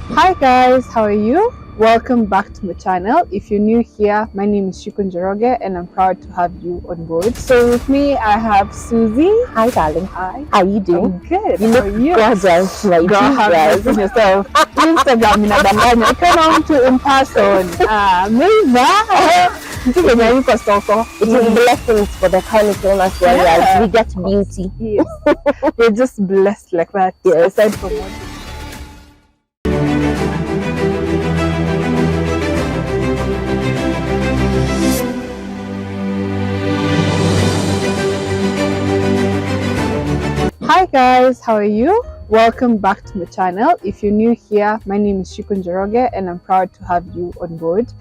Hi guys, how are you? Welcome back to my channel. If you're new here, my name is Shiku Njoroge and I'm proud to have you on board. So with me, I have Suzzie. Hi, darling. Hi. How you doing? I'm good. You How look are you? gorgeous. My Girl, have seen yourself. Instagram inadanganya. Come on to in person. It is blessings for the chronicles warriors. We get beauty. Yes. We're just blessed like that. Yes. Aside from what Hi guys, how are you? Welcome back to my channel. If you're new here, my name is Shiku Njoroge and I'm proud to have you on board.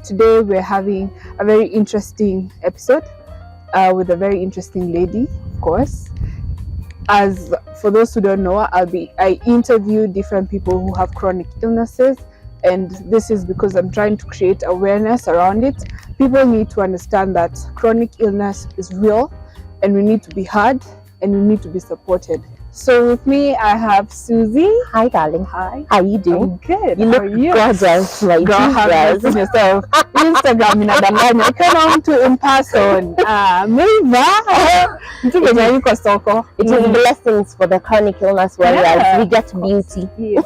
Today we're having a very interesting episode with a very interesting lady, of course. As for those who don't know, I interview different people who have chronic illnesses, and this is because I'm trying to create awareness around it. People need to understand that chronic illness is real and we need to be heard and we need to be supported. So with me, I have Suzzie. Hi, darling. Hi. How you doing? I'm good. You How look are you? gorgeous. My Girl, have seen yourself. Instagram inadanganya. Come on to in person. It is blessings for the chronicles warriors. We get beauty. Yes.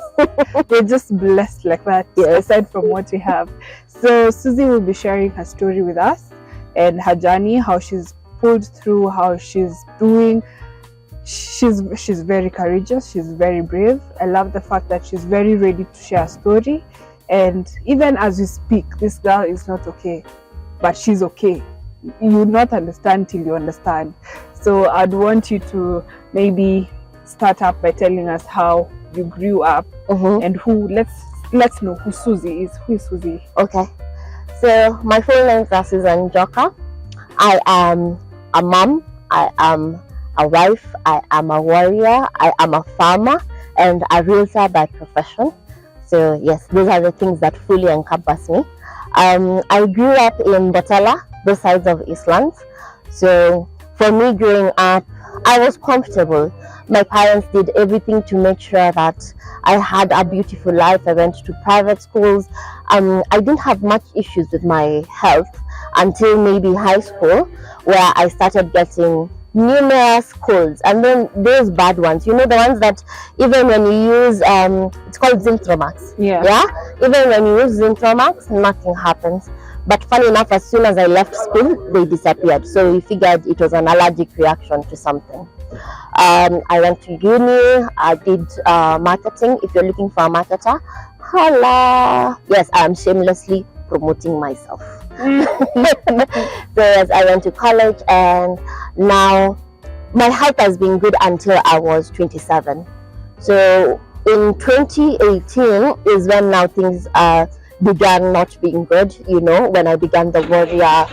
We're just blessed like that. Yes. Aside from what we have. So Suzzie will be sharing her story with us and her journey, how she's pulled through, how she's doing. She's very courageous, she's very brave. I love the fact that she's very ready to share a story, and even as we speak, this girl is not okay, but she's okay. You will not understand till you understand. So I'd want you to maybe start up by telling us how you grew up and who. Let's know who Suzzie is. Who is Suzzie? Okay, so my full name is Suzzie Njoroge. I am a mom, I am a wife, I am a warrior, I am a farmer, and a realtor by profession. So yes, those are the things that fully encompass me. I grew up in Botala, both sides of Eastland. So for me growing up, I was comfortable. My parents did everything to make sure that I had a beautiful life. I went to private schools. I didn't have much issues with my health until maybe high school, where I started getting numerous colds, and then those bad ones, the ones that even when you use it's called Zintromax. Yeah, even when you use Zintromax, nothing happens. But funny enough, as soon as I left school, they disappeared. So we figured it was an allergic reaction to something. I went to uni. I did marketing. If you're looking for a marketer, holla. Yes, I'm shamelessly promoting myself. So yes, I went to college, and now my health has been good until I was 27. So in 2018 is when now things began not being good, when I began the warrior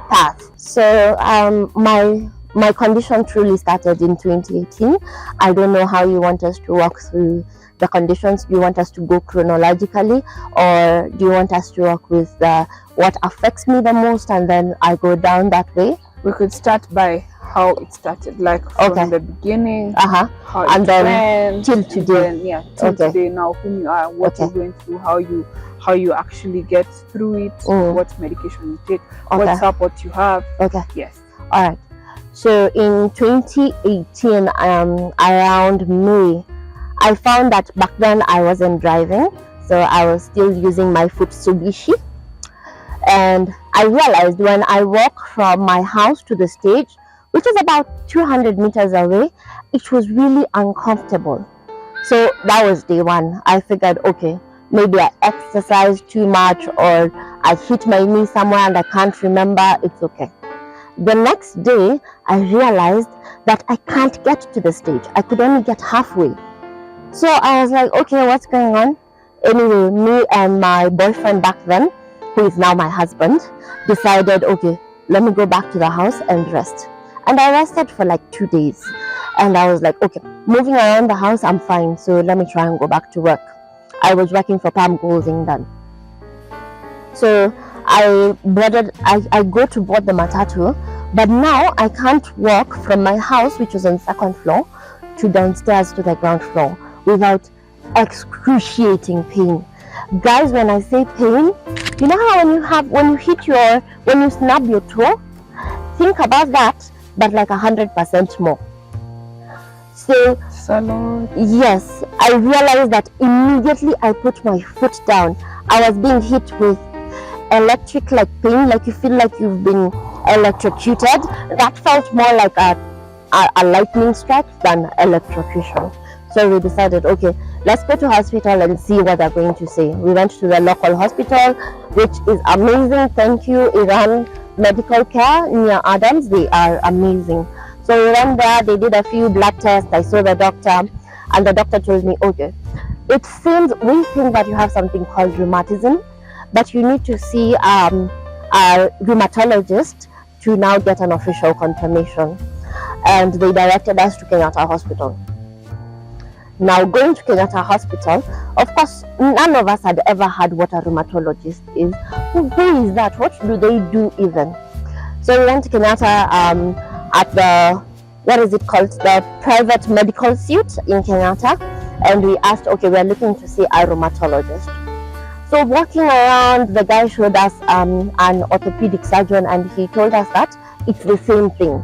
path. So my condition truly started in 2018. I don't know how you want us to walk through the conditions. Do you want us to go chronologically, or do you want us to work with what affects me the most, and then I go down that way? We could start by how it started, like from the beginning, how and it then went, till today. Till today. Now, whom you are, what you're going through, how you actually get through it, what medication you take, what support you have. Yes. All right. So in 2018, around May, I found that back then I wasn't driving, so I was still using my Mitsubishi. And I realized when I walk from my house to the stage, which is about 200 meters away, it was really uncomfortable. So that was day one. I figured, okay, maybe I exercised too much, or I hit my knee somewhere and I can't remember. It's okay. The next day, I realized that I can't get to the stage. I could only get halfway. So I was like, okay, what's going on? Anyway, me and my boyfriend back then, who is now my husband, decided, okay, let me go back to the house and rest. And I rested for like 2 days. And I was like, okay, moving around the house, I'm fine. So let me try and go back to work. I was working for Palm Golding then. So I go to board the matatu, but now I can't walk from my house, which was on second floor, to downstairs to the ground floor without excruciating pain. Guys, when I say pain, you know how when you snap your toe, think about that, but like 100% more. So yes, I realized that immediately I put my foot down. I was being hit with electric like pain, like you feel like you've been electrocuted. That felt more like a lightning strike than electrocution. So we decided, okay, let's go to hospital and see what they're going to say. We went to the local hospital, which is amazing. Thank you, Iran Medical Care near Adams. They are amazing. So we went there, they did a few blood tests. I saw the doctor, and the doctor told me, okay, it seems we think that you have something called rheumatism, but you need to see a rheumatologist to now get an official confirmation. And they directed us to Kenyatta Hospital. Now, going to Kenyatta Hospital, of course, none of us had ever heard what a rheumatologist is. Who is that? What do they do even? So we went to Kenyatta at the, what is it called? The private medical suite in Kenyatta. And we asked, okay, we're looking to see a rheumatologist. So walking around, the guy showed us an orthopedic surgeon, and he told us that it's the same thing.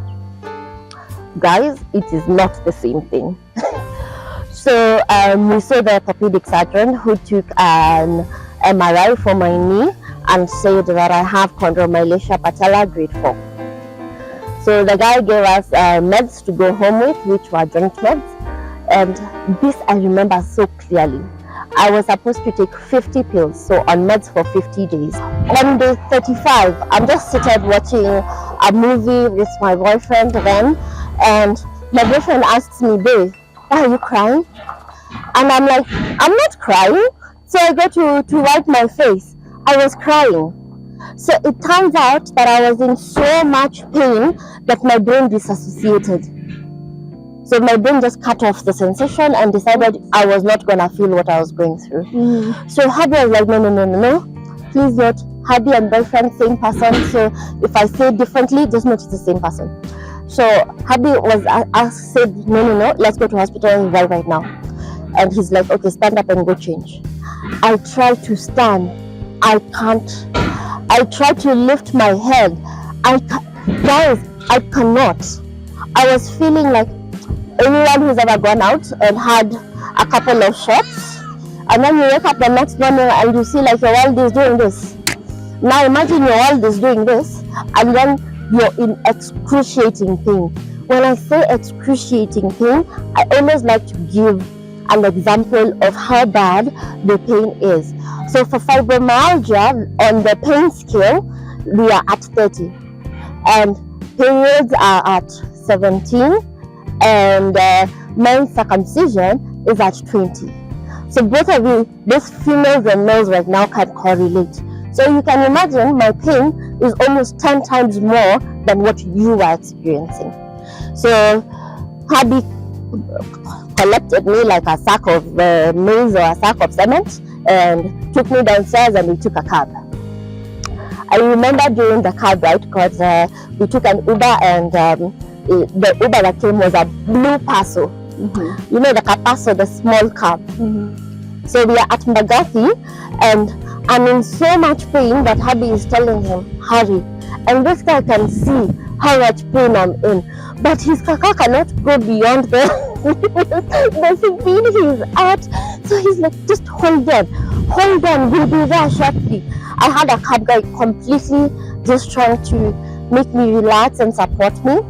Guys, it is not the same thing. So we saw the orthopedic surgeon who took an MRI for my knee and said that I have chondromalacia patella grade 4. So the guy gave us meds to go home with, which were joint meds. And this I remember so clearly. I was supposed to take 50 pills, so on meds for 50 days. On day 35, I'm just seated watching a movie with my boyfriend then, and my boyfriend asks me, babe, why are you crying? And I'm like, I'm not crying. So I go to wipe my face. I was crying. So it turns out that I was in so much pain that my brain disassociated. So my brain just cut off the sensation and decided I was not going to feel what I was going through. So Hadi was like, no, please not. Hadi and boyfriend, same person. So if I say differently, just know it's the same person. So Hadi said, no, let's go to hospital right now. And he's like, okay, stand up and go change. I try to stand. I can't. I try to lift my head. Guys, I cannot. I was feeling like anyone who's ever gone out and had a couple of shots, and then you wake up the next morning and you see like your world is doing this. Now imagine your world is doing this, and then you're in excruciating pain. When I say excruciating pain, I always like to give an example of how bad the pain is. So for fibromyalgia, on the pain scale, we are at 30, and periods are at 17, and men's circumcision is at 20. So both of you, both females and males right now, can correlate. So you can imagine my pain is almost 10 times more than what you are experiencing. So Hadi collected me like a sack of maize or a sack of cement and took me downstairs, and we took a cab. I remember during the cab ride, because we took an Uber, and the Uber that came was a blue Paso. You know, the Paso, the small cab. So we are at Mbagathi, and I'm in so much pain that Hadi is telling him, hurry. And this guy can see how much pain I'm in, but his kaka cannot go beyond the speed he's at. So he's like, just hold on, we'll be there shortly. I had a cab guy completely just trying to make me relax and support me.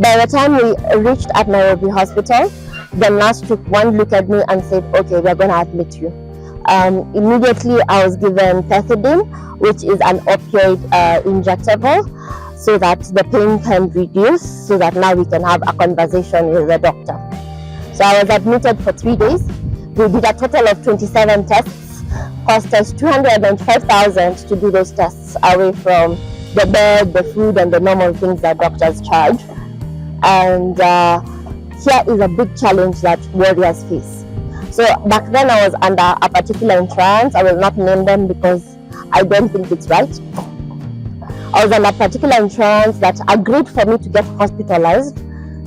By the time we reached at Nairobi Hospital, the nurse took one look at me and said, okay, we're going to admit you. Immediately I was given pethidine, which is an opioid injectable, so that the pain can reduce, so that now we can have a conversation with the doctor. So I was admitted for 3 days. We did a total of 27 tests, cost us 205,000 to do those tests, away from the bed, the food, and the normal things that doctors charge. And here is a big challenge that warriors face. So back then I was under a particular insurance. I will not name them because I don't think it's right. I was on a particular insurance that agreed for me to get hospitalized.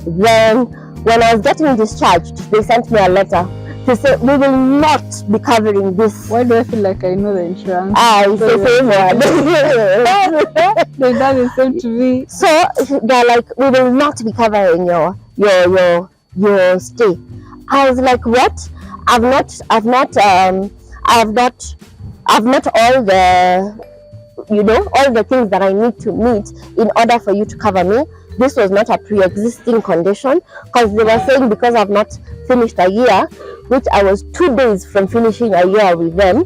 Then when I was getting discharged, they sent me a letter to say we will not be covering this. Why do I feel like I know the insurance? It's the same one. They've done the same to me. So they're like, we will not be covering your stay. I was like, what? I've not all the, all the things that I need to meet in order for you to cover me. This was not a pre-existing condition, because they were saying because I've not finished a year, which I was 2 days from finishing a year with them.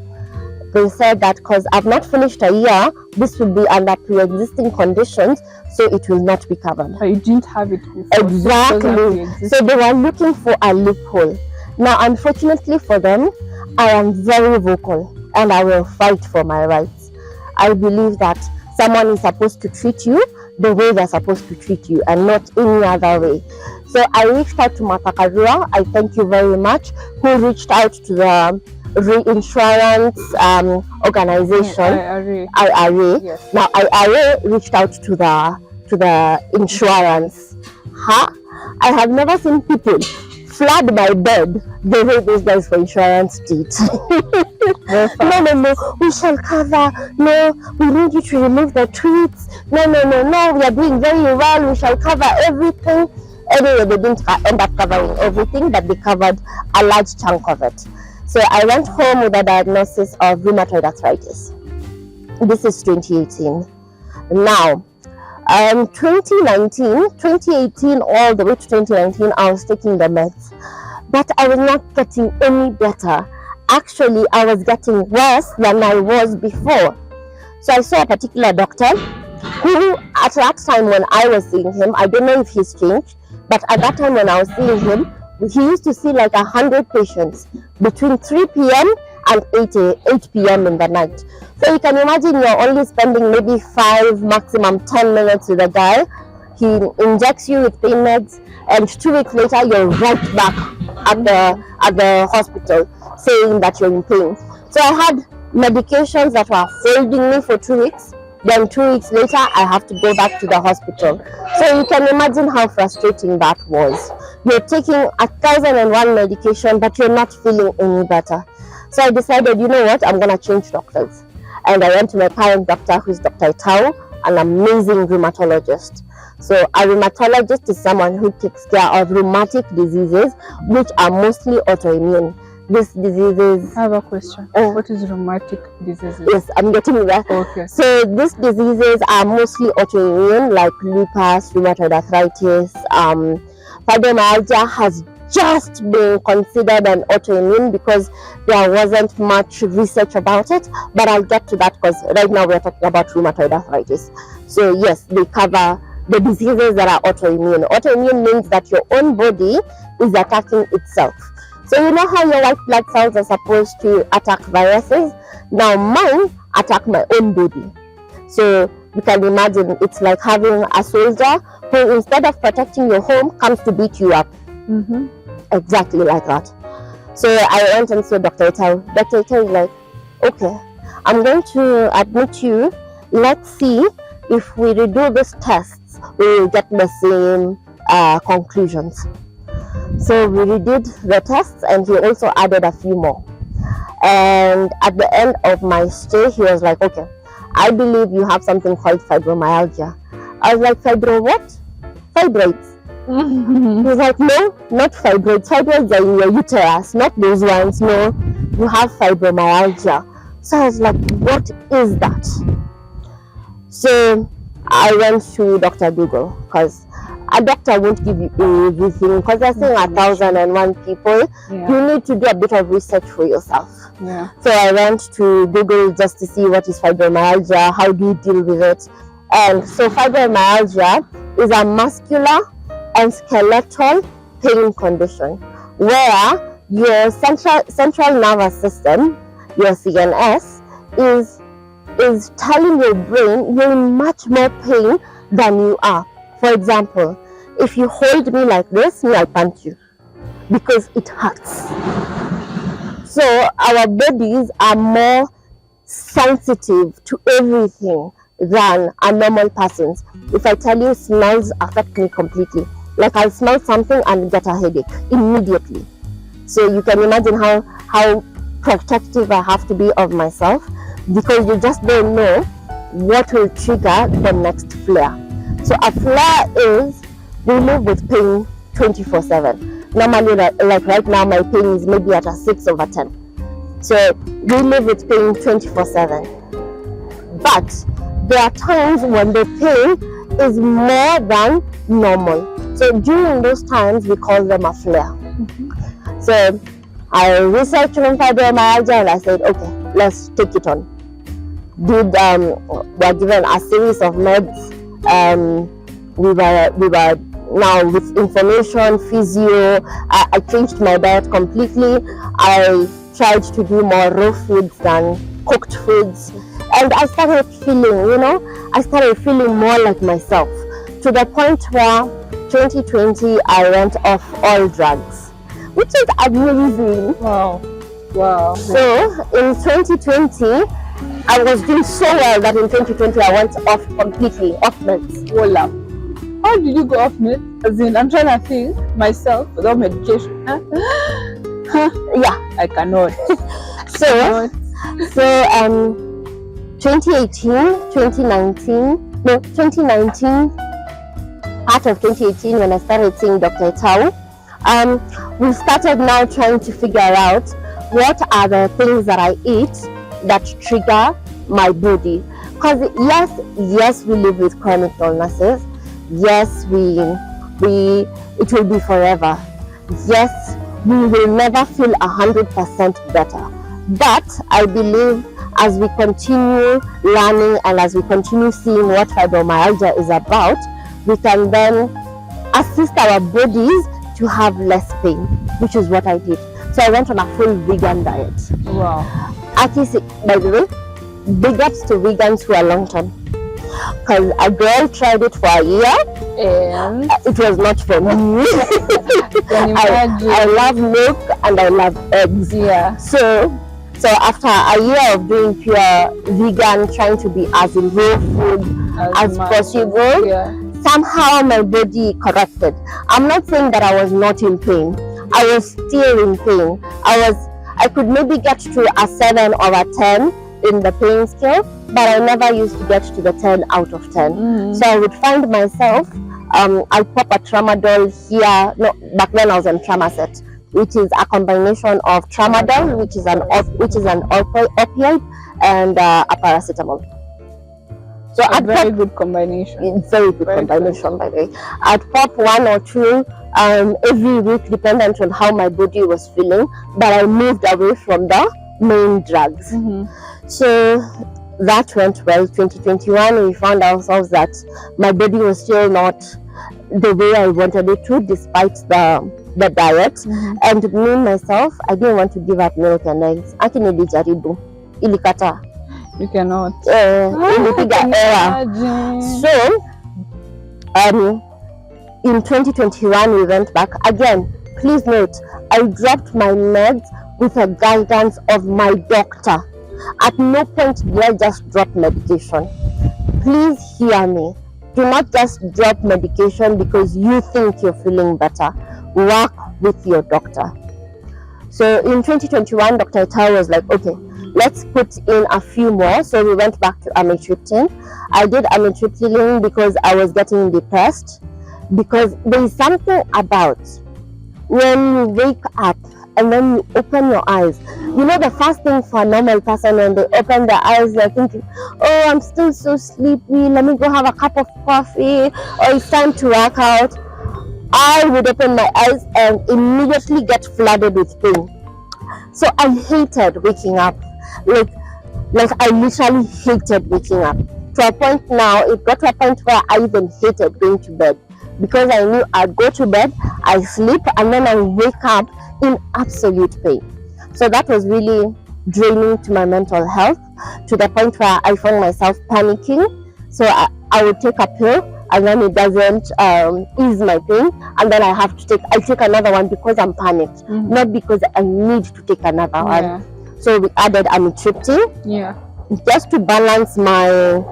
They said that because I've not finished a year, this will be under pre-existing conditions, so it will not be covered. But you didn't have it before. Exactly. So they were looking for a loophole. Now, unfortunately for them, I am very vocal and I will fight for my rights. I believe that someone is supposed to treat you the way they're supposed to treat you and not any other way. So I reached out to Matakarua. I thank you very much, who reached out to the reinsurance organization, IRA. Yes. Now IRA reached out to the insurance. I have never seen people flood my bed the way those guys for insurance did. No, we shall cover. No, we need you to remove the tweets. No, we are doing very well. We shall cover everything. Anyway, they didn't end up covering everything, but they covered a large chunk of it. So I went home with a diagnosis of rheumatoid arthritis. This is 2018. Now, 2018 all the way to 2019, I was taking the meds, but I was not getting any better. Actually, I was getting worse than I was before. So I saw a particular doctor who, at that time when I was seeing him, I don't know if he's changed, but at that time when I was seeing him, he used to see like 100 patients between 3 p.m. and 8 p.m. in the night. So you can imagine you're only spending maybe 5, maximum 10 minutes with a guy. He injects you with pain meds, and 2 weeks later you're right back at the hospital saying that you're in pain. So I had medications that were holding me for 2 weeks. Then 2 weeks later, I have to go back to the hospital. So you can imagine how frustrating that was. You're taking 1,001 medication, but you're not feeling any better. So I decided, you know what, I'm going to change doctors. And I went to my current doctor, who's Dr. Tao, an amazing rheumatologist. So a rheumatologist is someone who takes care of rheumatic diseases, which are mostly autoimmune. These diseases... I have a question. What is rheumatic diseases? Yes, I'm getting there. Okay. So these diseases are mostly autoimmune, like lupus, rheumatoid arthritis. Fibromyalgia has just been considered an autoimmune because there wasn't much research about it, but I'll get to that because right now we're talking about rheumatoid arthritis. So yes, they cover the diseases that are autoimmune. Autoimmune means that your own body is attacking itself. So you know how your white blood cells are supposed to attack viruses? Now mine attack my own body. So you can imagine it's like having a soldier who, instead of protecting your home, comes to beat you up. Mm-hmm. Exactly like that. So I went and saw Dr. Tao. Dr. Tao is like, okay, I'm going to admit you. Let's see if we redo these tests, we will get the same conclusions. So we redid the tests, and he also added a few more. And at the end of my stay, he was like, okay, I believe you have something called fibromyalgia. I was like, fibro what? Fibroids. He was like, no, not fibroids. Fibroids are in your uterus, not those ones. No, you have fibromyalgia. So I was like, what is that? So I went to Dr. Google, because a doctor won't give you everything, because they're saying 1,001 people. Yeah. You need to do a bit of research for yourself. Yeah. So I went to Google just to see what is fibromyalgia, how do you deal with it. And so fibromyalgia is a muscular and skeletal pain condition where your central nervous system, your CNS, is telling your brain you're in much more pain than you are. For example, if you hold me like this, I'll punch you because it hurts. So our bodies are more sensitive to everything than a normal person's. If I tell you, smells affect me completely. Like I'll smell something and get a headache immediately. So you can imagine how protective I have to be of myself, because you just don't know what will trigger the next flare. So a flare is, we live with pain 24/7. Normally, like right now, my pain is maybe at a 6/10. So we live with pain 24/7. But there are times when the pain is more than normal. So during those times, we call them a flare. So I researched on fibromyalgia and I said, okay, let's take it on. We're given a series of meds. We were now with information, physio. I changed my diet completely. I tried to do more raw foods than cooked foods, and I started feeling, I started feeling more like myself, to the point where 2020 I went off all drugs, which is amazing. Wow. So in 2020 I was doing so well that in 2020 I went off completely, off meds. Voila. How did you go off meds? As in, I'm trying to think myself without medication. Yeah, I cannot. So 2019, part of 2018, when I started seeing Dr. Tao, we started now trying to figure out what are the things that I eat that trigger my body. Because yes, we live with chronic illnesses. Yes, it will be forever. Yes, we will never feel 100% better. But I believe as we continue learning and as we continue seeing what fibromyalgia is about, we can then assist our bodies to have less pain, which is what I did. So I went on a full vegan diet. Wow. Actually, by the way, big ups to vegans who are long term. Because a girl tried it for a year and it was not for me. I love milk and I love eggs. Yeah. So after a year of doing pure vegan, trying to be as in raw food as possible, somehow my body corrected. I'm not saying that I was not in pain. I was still in pain. I could maybe get to a 7 or a 10 in the pain scale, but I never used to get to the 10 out of 10. So I would find myself, I'll pop a tramadol here. No, back then I was on Tramaset, which is a combination of tramadol, which is an opioid, and a paracetamol. So a very good combination. It's very good combination, by the way. I'd pop 1 or 2 every week, dependent on how my body was feeling, but I moved away from the main drugs. So that went well. 2021, we found ourselves that my body was still not the way I wanted it to, despite the diet. And me myself, I didn't want to give up milk and eggs. Akini dijaribu ilikata. You cannot. Ilipiga error. So in 2021 we went back again. Please note, I dropped my meds with the guidance of my doctor. At no point did I just drop medication. Please hear me. Do not just drop medication because you think you're feeling better. Work with your doctor. So in 2021, Dr. Tao was like, okay, let's put in a few more. So we went back to amitriptyline. I did amitriptyline because I was getting depressed. Because there is something about when you wake up and then you open your eyes. The first thing for a normal person when they open their eyes, they're thinking, oh, I'm still so sleepy, let me go have a cup of coffee, or it's time to work out. I would open my eyes and immediately get flooded with pain. So I hated waking up. Like I literally hated waking up. To a point now, it got to a point where I even hated going to bed. Because I knew I'd go to bed, I sleep, and then I wake up in absolute pain. So that was really draining to my mental health, to the point where I found myself panicking. So I would take a pill, and then it doesn't ease my pain, and then I take another one because I'm panicked, not because I need to take another one. So we added amitriptyline, just to balance my,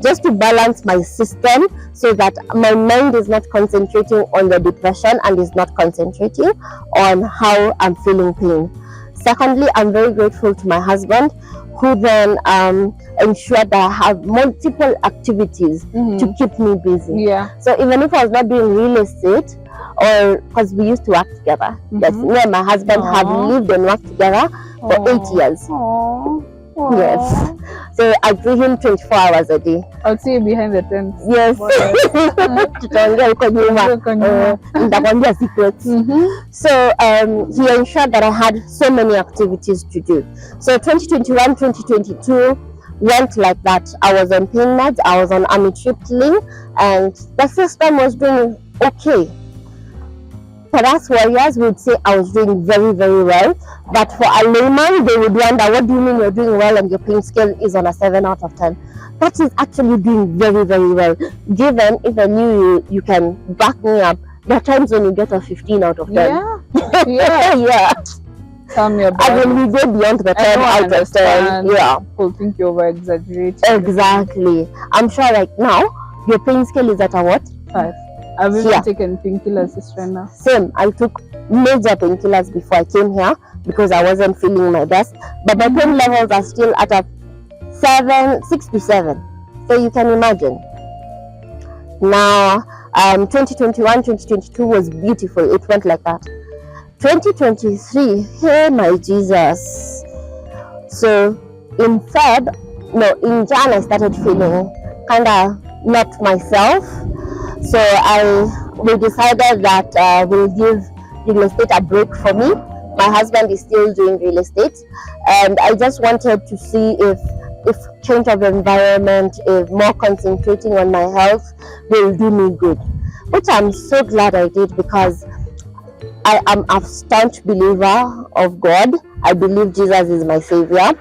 just to balance my system so that my mind is not concentrating on the depression and is not concentrating on how I'm feeling pain. Secondly, I'm very grateful to my husband, who then ensured that I have multiple activities to keep me busy. Yeah. So even if I was not doing real estate, or because we used to work together. Yes, me and my husband have lived and worked together for 8 years. Yes. So I do him 24 hours a day. I'll see you behind the tent. Yes. So he ensured that I had so many activities to do. So 2021, 2022 went like that. I was on pain meds, I was on amitriptyline, and the system was doing okay. For us warriors, we would say I was doing very, very well. But for a layman, they would wonder, what do you mean you're doing well and your pain scale is on a 7 out of 10? That is actually doing very, very well. Given if I knew you can back me up, there are times when you get a 15 out of 10. Yeah. Yeah. Yeah. Tell me about I mean, we go beyond the 10 out of 10. Yeah. People think you're over exaggerating. Exactly. I'm sure right now, your pain scale is at a what? 5. I've even taken painkillers this right now. Same. I took major painkillers before I came here because I wasn't feeling my best. But my pain levels are still at a 6 to 7. So you can imagine. Now, 2021, 2022 was beautiful. It went like that. 2023, hey my Jesus. So in in Jan I started feeling kind of not myself. So we decided that we'll give real estate a break for me. My husband is still doing real estate, and I just wanted to see if change of environment, if more concentrating on my health will do me good, which I'm so glad I did, because I am a staunch believer of God. I believe Jesus is my savior.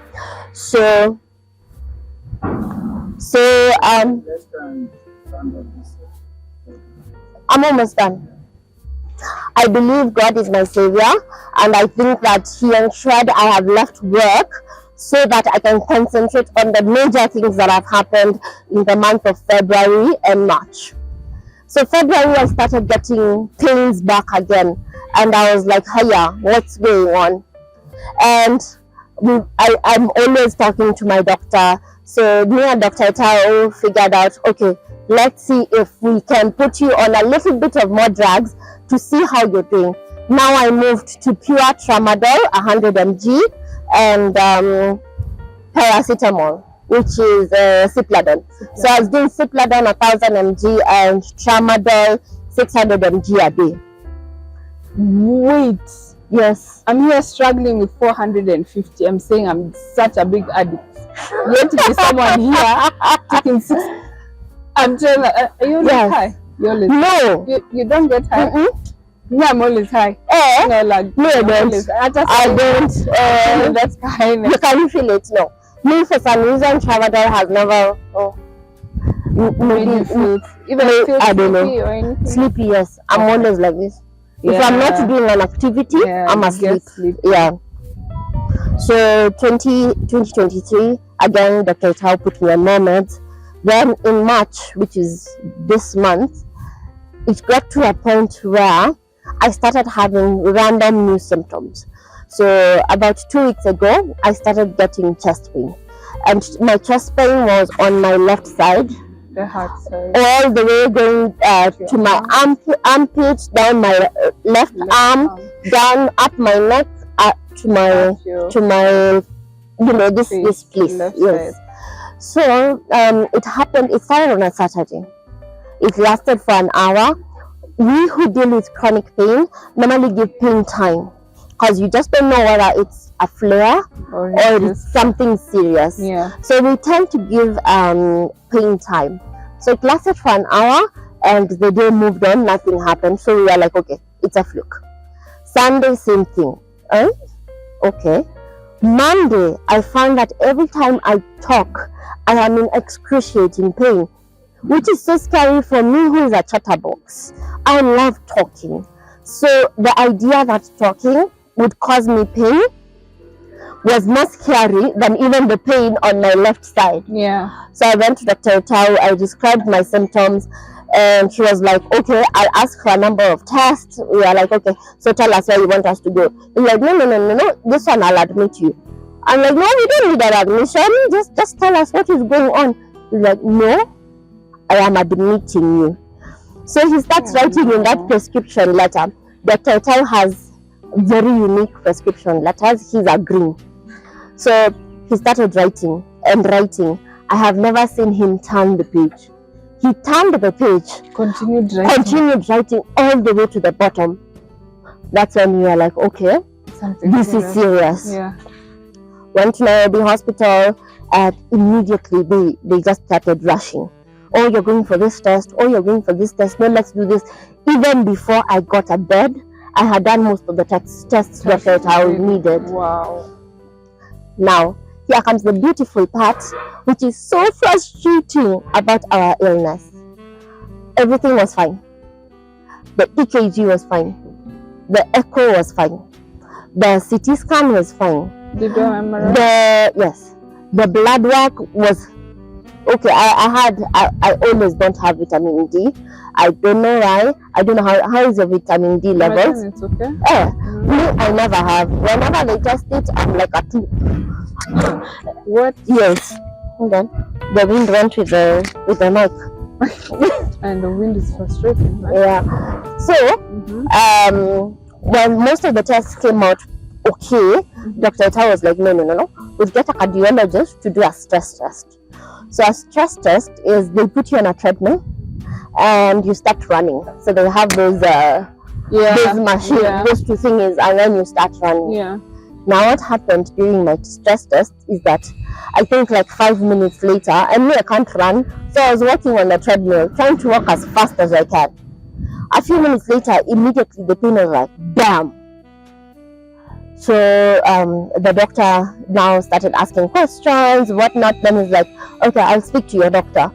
So I'm almost done. I believe God is my savior, and I think that he ensured I have left work so that I can concentrate on the major things that have happened in the month of February and March. So February I started getting pains back again, and I was like, hiya, what's going on? And I'm always talking to my doctor. So me and Dr. Tao figured out, okay, let's see if we can put you on a little bit of more drugs to see how you're doing. Now I moved to pure tramadol, 100 mg, and paracetamol, which is Cipladol. So I was doing Cipladol 1000 mg and tramadol 600 mg a day. Wait. Yes. I'm here struggling with 450. I'm saying I'm such a big addict. Yet to be someone here taking 6. I'm telling you, are you always high? You're always no. You don't get high? Yeah, I'm always high. No, like, no, I don't. I don't. That's kind. You can feel it, no. Me, for some reason, tramadol has never. Maybe I don't know. Or anything. Sleepy, yes. I'm always like this. If I'm not doing an activity, I'm asleep. Yeah. So 2023, again, Dr. Tao put me on more meds. Then in March, which is this month, it got to a point where I started having random new symptoms. So about 2 weeks ago, I started getting chest pain. And my chest pain was on my left side. The heart side. All the way going to my armpit, down my left arm, down up my neck, to my this place. Yes. So it happened. It started on a Saturday. It lasted for an hour. We who deal with chronic pain normally give pain time, because you just don't know whether it's a flare or it's something serious. Yeah. So we tend to give pain time. So it lasted for an hour, and the day moved on, nothing happened. So we were like, okay, it's a fluke. Sunday, same thing. Okay. Monday, I found that every time I talk, I am in excruciating pain, which is so scary for me, who is a chatterbox. I love talking. So the idea that talking would cause me pain was more scary than even the pain on my left side. Yeah. So I went to Dr. Tao, I described my symptoms, and she was like, okay, I'll ask for a number of tests. We are like, okay, so tell us where you want us to go. He's like, no, this one I'll admit you. I'm like, no, we don't need an admission, just tell us what is going on. He's like, no, I am admitting you. So he starts writing in that prescription letter. Dr. Tao has very unique prescription letters. He's agreeing. So he started writing and writing. I have never seen him turn the page. He turned the page, continued writing all the way to the bottom. That's when we are like, okay, this is serious. Yeah. Went to Nairobi hospital, and immediately they just started rushing. Oh, you're going for this test. Oh, you're going for this test. No, let's do this. Even before I got a bed, I had done most of the tests that I needed. Wow. Now, here comes the beautiful part, which is so frustrating about our illness. Everything was fine. The EKG was fine. The echo was fine. The CT scan was fine. Did you remember? Yes. The blood work was okay. I always don't have vitamin D. I don't know why. I don't know how is your vitamin D levels. It's okay. Me, I never have. Whenever they test it, I'm like a 2. What? Yes. Hold on. The wind went with the mic. And the wind is frustrating, right? Yeah. So, when most of the tests came out okay, Dr. Tao was like, no. We'll get a cardiologist to do a stress test. So a stress test is they put you on a treadmill and you start running. So they have those machines, those 2 things, and then you start running. Yeah. Now what happened during my stress test is that I think like 5 minutes later, and me, I can't run, so I was walking on the treadmill, trying to walk as fast as I can. A few minutes later, immediately the pain was like, bam! So the doctor now started asking questions, whatnot. Then he's like, okay, I'll speak to your doctor.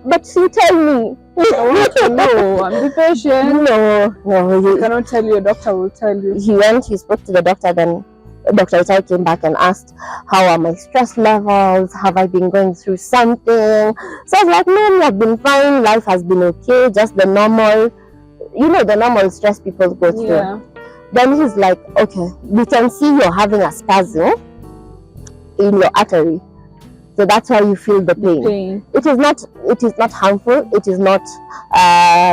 But you tell me. I want to know. I'm the patient. No. You cannot tell you. Your doctor will tell you. He spoke to the doctor, then Dr. Itai came back and asked, how are my stress levels? Have I been going through something? So I was like, no, I've been fine. Life has been okay. Just the normal, the normal stress people go through. Yeah. Then he's like, okay, we can see you're having a spasm in your artery. So that's why you feel the pain. It is not harmful. It is not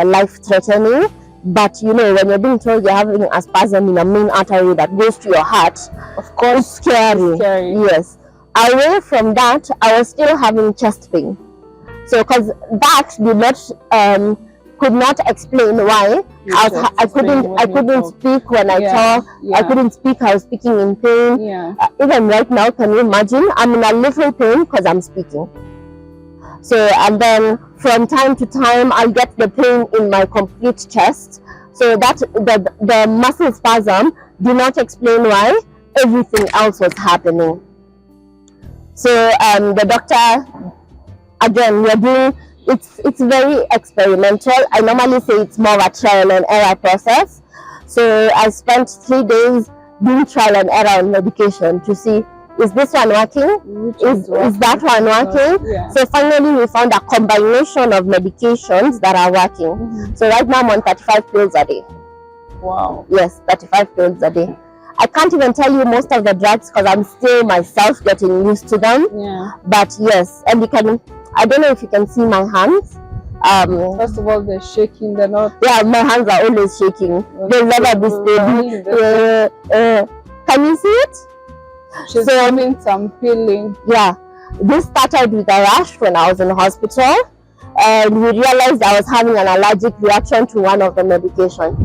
life-threatening. But when you're being told you're having a spasm in a main artery that goes to your heart, of course, it's scary. Yes. Away from that, I was still having chest pain. So, because that could not explain why I couldn't speak when I talk. I couldn't speak. I was speaking in pain. Even right now, can you imagine? I'm in a little pain because I'm speaking. So, and then from time to time, I'll get the pain in my complete chest. So that the muscle spasm do not explain why. Everything else was happening. So the doctor, again, we're doing. It's very experimental. I normally say it's more of a trial and error process. So I spent 3 days doing trial and error on medication to see, is this one working? Is that one working? Yeah. So finally we found a combination of medications that are working. So right now I'm on 35 pills a day. Wow. Yes, 35 pills a day. I can't even tell you most of the drugs because I'm still myself getting used to them. Yeah. But yes, and I don't know if you can see my hands. First of all, they're shaking. They're not. Yeah, my hands are always shaking. They'll never be steady. Can you see it? She's having some feeling. Yeah, this started with a rash when I was in the hospital, and we realized I was having an allergic reaction to one of the medications.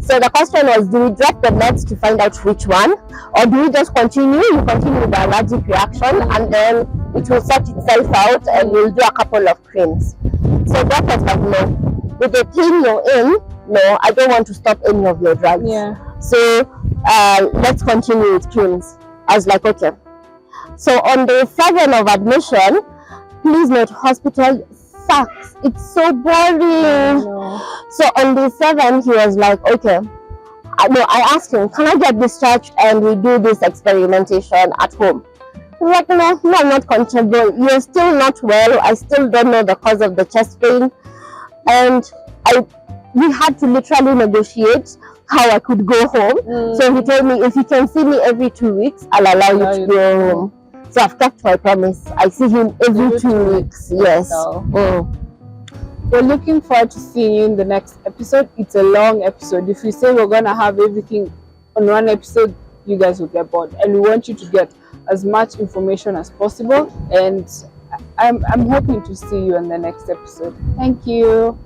So the question was, do we drop the meds to find out which one, or do we just continue? You continue with the allergic reaction, and then it will sort itself out, and we'll do a couple of creams. So doctors like, no, with the pain you're in, no, I don't want to stop any of your drugs. Yeah. So let's continue with creams. I was like, okay. So on day 7 of admission, please note, hospital sucks. It's so boring. So on day 7, he was like, okay, no, I asked him, can I get discharged and we do this experimentation at home? He's like, no, I'm not comfortable. You're still not well. I still don't know the cause of the chest pain. And we had to literally negotiate how I could go home. So he told me, if you can see me every 2 weeks, I'll allow you to go home. So I've kept my promise. I see him every 2 weeks. Yes. We're looking forward to seeing you in the next episode. It's a long episode. If we say we're gonna have everything on one episode, you guys will get bored, and we want you to get as much information as possible. And I'm hoping to see you in the next episode. Thank you.